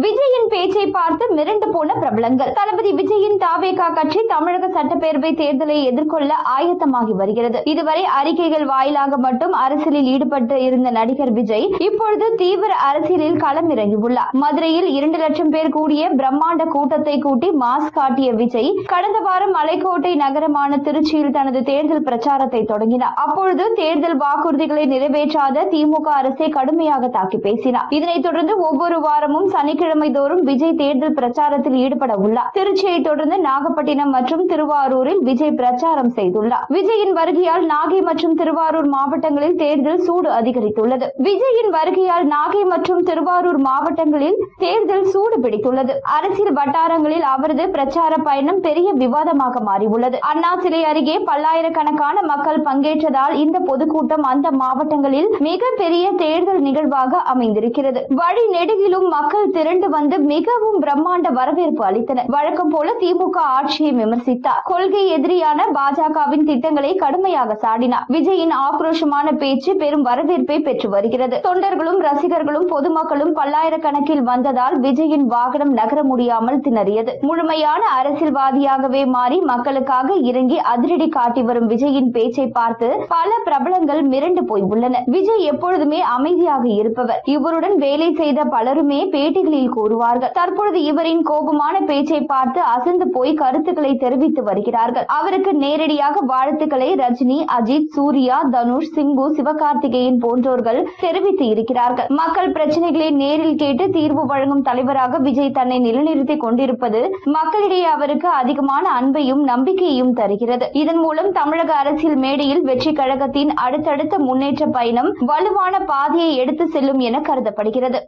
விஜயின் பேச்சை பார்த்து மிரண்டு போன பிரபலங்கள். தளபதி விஜயின் தாவேகா கட்சி தமிழக சட்டப்பேரவை தேர்தலை எதிர்கொள்ள ஆயத்தமாகி வருகிறது. இதுவரை அறிக்கைகள் வாயிலாக மட்டும் அரசியலில் ஈடுபட்டு இருந்த நடிகர் விஜய் இப்பொழுது தீவிர அரசியலில் களமிறங்கியுள்ளார். மதுரையில் 2 லட்சம் பேர் கூடிய பிரம்மாண்ட கூட்டத்தை கூட்டி மாஸ் காட்டிய விஜய் கடந்த வாரம் மலைக்கோட்டை நகரமான திருச்சியில் தனது தேர்தல் பிரச்சாரத்தை தொடங்கினார். அப்பொழுது தேர்தல் வாக்குறுதிகளை நிறைவேற்றாத திமுக அரசை கடுமையாக தாக்கி பேசினார். இதனைத் தொடர்ந்து ஒவ்வொரு வாரமும் சனிக்கிழமை தோறும் விஜய் தேர்தல் பிரச்சாரத்தில் ஈடுபட உள்ளார். திருச்சியை தொடர்ந்து நாகப்பட்டினம் மற்றும் திருவாரூரில் விஜய் பிரச்சாரம் செய்துள்ளார். விஜயின் வருகையால் நாகை மற்றும் திருவாரூர் மாவட்டங்களில் தேர்தல் சூடு அதிகரித்துள்ளது. விஜயின் வருகையால் நாகை மற்றும் திருவாரூர் மாவட்டங்களில் தேர்தல் சூடு பிடித்துள்ளது. அரசியல் வட்டாரங்களில் அவரது பிரச்சார பயணம் பெரிய விவாதமாக மாறியுள்ளது. அண்ணா சிலை அருகே பல்லாயிரக்கணக்கான மக்கள் பங்கேற்றதால் இந்த பொதுக்கூட்டம் அந்த மாவட்டங்களில் மிகப்பெரிய தேர்தல் நிகழ்வாக அமைந்திருக்கிறது. வழி நெடுகிலும் மக்கள் திரண்டு வந்து மிகவும் பிரம்மாண்ட வரவேற்பு அளித்தனர். வழக்கம் போல திமுக ஆட்சியை விமர்சித்தார். கொள்கை எதிரியான பாஜகவின் திட்டங்களை கடுமையாக சாடினார். விஜயின் ஆக்ரோஷமான பேச்சு பெரும் வரவேற்பை பெற்று வருகிறது. தொண்டர்களும் ரசிகர்களும் பொதுமக்களும் பல்லாயிரக்கணக்கில் வந்ததால் விஜயின் வாகனம் நகர முடியாமல் திணறியது. முழுமையான அரசியல்வாதியாகவே மாறி மக்களுக்காக இறங்கி அதிரடி காட்டி வரும் விஜயின் பேச்சை பார்த்து பல பிரபலங்கள் மிரண்டு போய் உள்ளனர். விஜய் எப்பொழுதுமே அமைதியாக இருப்பவர். இவருடன் வேலை செய்த பலருமே பேட்டிகளில் கூறுவார்கள். தற்பொழுது இவரின் கோபமான பேச்சை பார்த்து அசந்து போய் கருத்துக்களை தெரிவித்து வருகிறார்கள். அவருக்கு நேரடியாக வாழ்த்துக்களை ரஜினி, அஜித், சூர்யா, தனுஷ், சிம்பு, சிவகார்த்திகேயன் போன்றோர்கள் தெரிவித்து இருக்கிறார்கள். மக்கள் பிரச்சனைகளை நேரில் கேட்டு தீர்வு வழங்கும் தலைவராக விஜய் தன்னை நிலைநிறுத்திக் கொண்டிருப்பது மக்களிடையே அவருக்கு அதிகமான அன்பையும் நம்பிக்கையையும் தருகிறது. இதன் மூலம் தமிழக அரசியல் மேடையில் வெற்றி கழகத்தின் அடுத்தடுத்த முன்னேற்ற பயணம் வலுவான பாதையை எடுத்து செல்லும் என கருதப்படுகிறது.